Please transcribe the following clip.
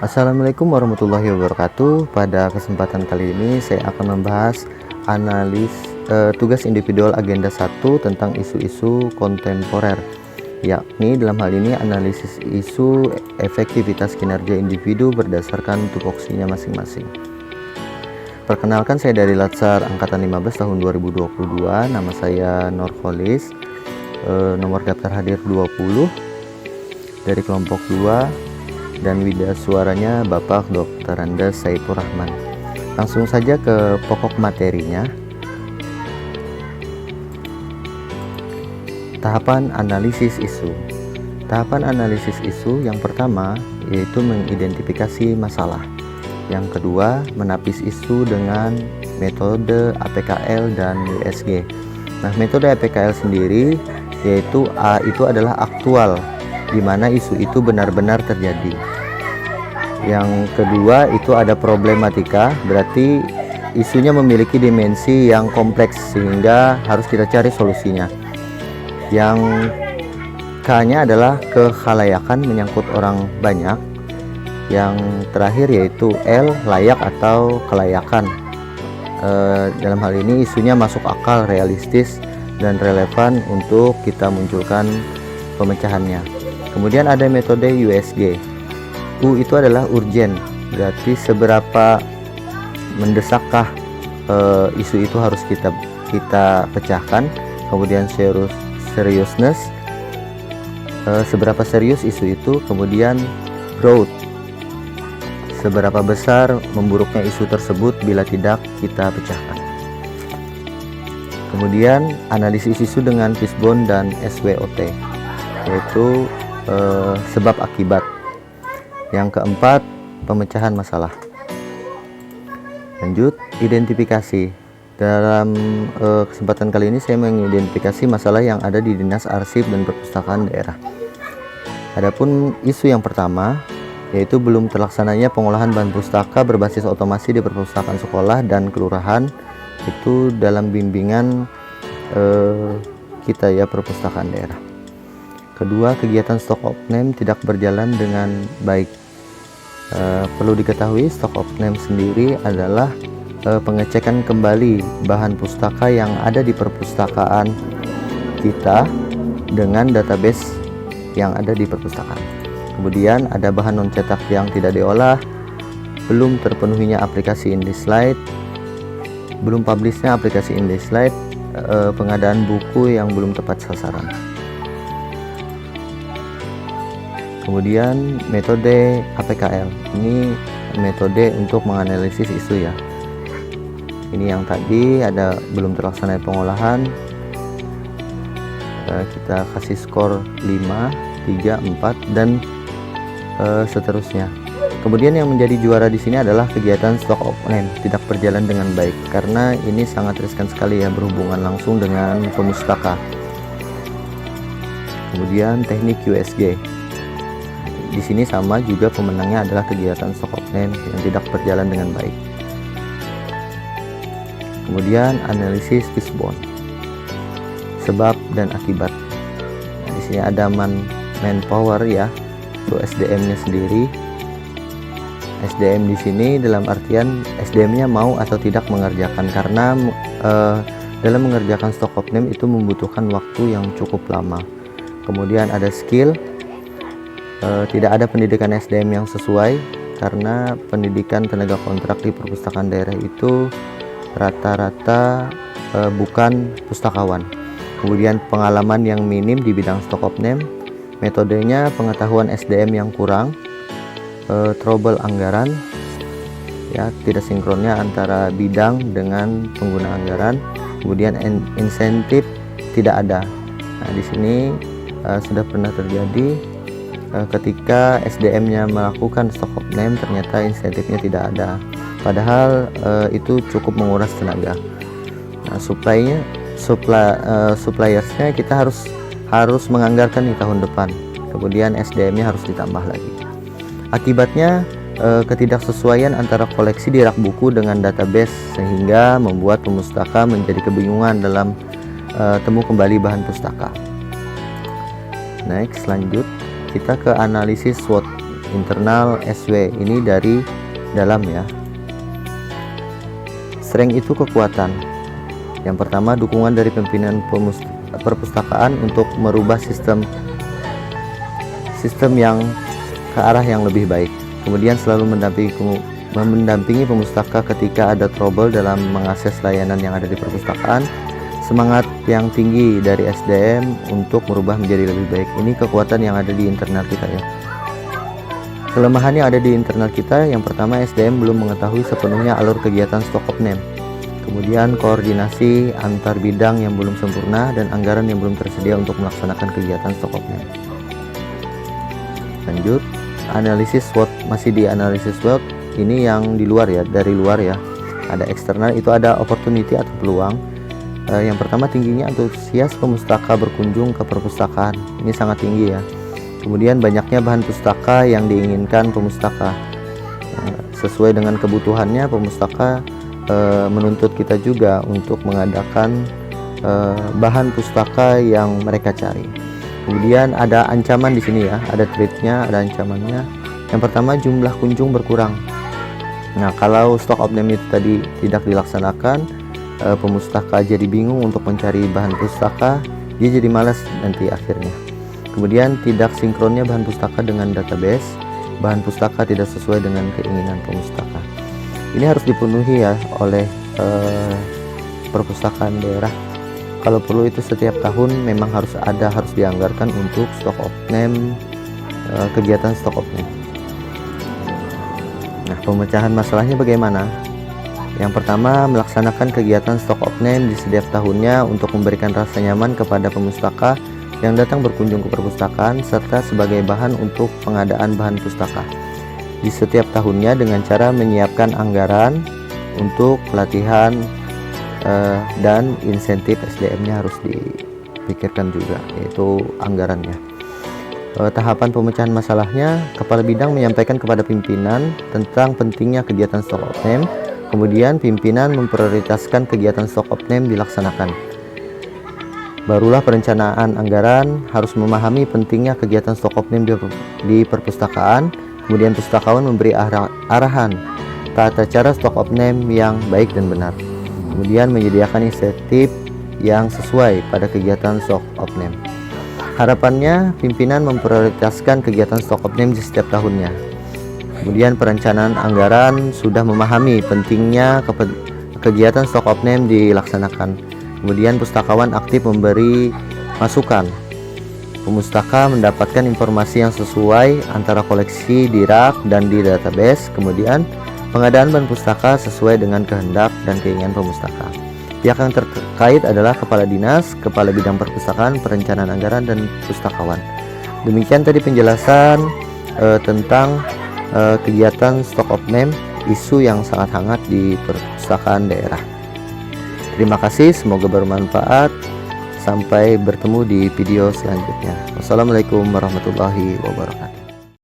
Assalamualaikum warahmatullahi wabarakatuh. Pada kesempatan kali ini saya akan membahas tugas individual agenda 1 tentang isu-isu kontemporer, yakni dalam hal ini analisis isu efektivitas kinerja individu berdasarkan tupoksinya masing-masing. Perkenalkan, saya dari Latsar Angkatan 15 tahun 2022. Nama saya Norkolis, nomor daftar hadir 20 dari kelompok 2, dan wida suaranya Bapak Dr. Andes Saifur Rahman. Langsung saja ke pokok materinya. Tahapan analisis isu. Tahapan analisis isu yang pertama yaitu mengidentifikasi masalah. Yang kedua, menapis isu dengan metode APKL dan USG. Nah, metode APKL sendiri yaitu A itu adalah aktual, di mana isu itu benar-benar terjadi. Yang kedua itu ada problematika, berarti isunya memiliki dimensi yang kompleks sehingga harus kita cari solusinya. Yang K-nya adalah kekhalayakan, menyangkut orang banyak. Yang terakhir yaitu L, layak atau kelayakan. Dalam hal ini isunya masuk akal, realistis, dan relevan untuk kita munculkan pemecahannya. Kemudian ada metode USG. U itu adalah urgent, berarti seberapa mendesakkah isu itu harus kita pecahkan. Kemudian seriousness, seberapa serius isu itu. Kemudian growth, seberapa besar memburuknya isu tersebut bila tidak kita pecahkan. Kemudian analisis isu dengan Fishbone dan SWOT, yaitu sebab akibat. Yang keempat, pemecahan masalah. Lanjut, identifikasi. Dalam kesempatan kali ini saya mengidentifikasi masalah yang ada di Dinas Arsip dan Perpustakaan Daerah. Adapun isu yang pertama yaitu belum terlaksananya pengolahan bahan pustaka berbasis otomasi di perpustakaan sekolah dan kelurahan, itu dalam bimbingan kita ya, perpustakaan daerah. Kedua, kegiatan stok of name tidak berjalan dengan baik. Perlu diketahui, stok of name sendiri adalah pengecekan kembali bahan pustaka yang ada di perpustakaan kita dengan database yang ada di perpustakaan. Kemudian ada bahan non cetak yang tidak diolah, belum terpenuhinya aplikasi InDesign, belum publishnya aplikasi InDesign, pengadaan buku yang belum tepat sasaran. Kemudian metode APKL, ini metode untuk menganalisis isu ya. Ini yang tadi ada belum terlaksana pengolahan, kita kasih skor 5, 3, 4 dan seterusnya. Kemudian yang menjadi juara di sini adalah kegiatan stock of name tidak berjalan dengan baik, karena ini sangat riskan sekali ya, berhubungan langsung dengan pemustaka. Kemudian teknik USG. Di sini sama juga, pemenangnya adalah kegiatan stock of name yang tidak berjalan dengan baik. Kemudian analisis Fishbone, sebab dan akibat. Di sini ada manpower ya, itu SDM-nya sendiri. SDM di sini dalam artian SDM-nya mau atau tidak mengerjakan, karena dalam mengerjakan stock of name itu membutuhkan waktu yang cukup lama. Kemudian ada skill. Tidak ada pendidikan SDM yang sesuai, karena pendidikan tenaga kontrak di perpustakaan daerah itu rata-rata bukan pustakawan. Kemudian pengalaman yang minim di bidang stock of name, metodenya pengetahuan SDM yang kurang, trouble anggaran ya, tidak sinkronnya antara bidang dengan pengguna anggaran. Kemudian insentif tidak ada. Nah, di sini sudah pernah terjadi ketika SDM-nya melakukan stock of name, ternyata insentifnya tidak ada, padahal itu cukup menguras tenaga. Nah, suppliersnya kita harus menganggarkan di tahun depan. Kemudian SDM-nya harus ditambah lagi. Akibatnya ketidaksesuaian antara koleksi di rak buku dengan database, sehingga membuat pemustaka menjadi kebingungan dalam temu kembali bahan pustaka. Next, lanjut kita ke analisis SWOT, internal SW ini dari dalam ya. Strength itu kekuatan. Yang pertama, dukungan dari pimpinan perpustakaan untuk merubah sistem yang ke arah yang lebih baik. Kemudian selalu mendampingi pemustaka ketika ada trouble dalam mengakses layanan yang ada di perpustakaan. Semangat yang tinggi dari SDM untuk merubah menjadi lebih baik. Ini kekuatan yang ada di internal kita ya. Kelemahan yang ada di internal kita, yang pertama, SDM belum mengetahui sepenuhnya alur kegiatan stock of name. Kemudian koordinasi antar bidang yang belum sempurna dan anggaran yang belum tersedia untuk melaksanakan kegiatan stock of name. Lanjut, analisis SWOT, masih di analisis SWOT. Ini yang di luar ya, dari luar ya. Ada eksternal, itu ada opportunity atau peluang. Yang pertama, tingginya antusias pemustaka berkunjung ke perpustakaan. Ini sangat tinggi ya. Kemudian banyaknya bahan pustaka yang diinginkan pemustaka. Sesuai dengan kebutuhannya, pemustaka menuntut kita juga untuk mengadakan bahan pustaka yang mereka cari. Kemudian ada ancaman di sini ya, ada threat-nya, ada ancamannya. Yang pertama, jumlah kunjung berkurang. Nah, kalau stock of name itu tadi tidak dilaksanakan, pemustaka jadi bingung untuk mencari bahan pustaka, dia jadi malas nanti akhirnya. Kemudian tidak sinkronnya bahan pustaka dengan database, bahan pustaka tidak sesuai dengan keinginan pemustaka. Ini harus dipenuhi ya oleh perpustakaan daerah. Kalau perlu itu setiap tahun memang harus dianggarkan untuk stock of name, kegiatan stock of name. Nah, pemecahan masalahnya bagaimana? Yang pertama, melaksanakan kegiatan stock of name di setiap tahunnya untuk memberikan rasa nyaman kepada pemustaka yang datang berkunjung ke perpustakaan, serta sebagai bahan untuk pengadaan bahan pustaka di setiap tahunnya dengan cara menyiapkan anggaran untuk pelatihan dan insentif SDM-nya harus dipikirkan juga, yaitu anggarannya. Tahapan pemecahan masalahnya, kepala bidang menyampaikan kepada pimpinan tentang pentingnya kegiatan stock of name. Kemudian pimpinan memprioritaskan kegiatan stock of name dilaksanakan. Barulah perencanaan anggaran harus memahami pentingnya kegiatan stock of name di perpustakaan. Kemudian pustakawan memberi arahan tata cara stock of name yang baik dan benar. Kemudian menyediakan insentif yang sesuai pada kegiatan stock of name. Harapannya pimpinan memprioritaskan kegiatan stock of name di setiap tahunnya. Kemudian perencanaan anggaran sudah memahami pentingnya kegiatan stock of name dilaksanakan. Kemudian pustakawan aktif memberi masukan. Pemustaka mendapatkan informasi yang sesuai antara koleksi di rak dan di database. Kemudian pengadaan bahan pustaka sesuai dengan kehendak dan keinginan pemustaka. Pihak yang terkait adalah kepala dinas, kepala bidang perpustakaan, perencanaan anggaran, dan pustakawan. Demikian tadi penjelasan tentang kegiatan stock of name, isu yang sangat hangat di perpustakaan daerah. Terima kasih, semoga bermanfaat. Sampai bertemu di video selanjutnya. Wassalamualaikum warahmatullahi wabarakatuh.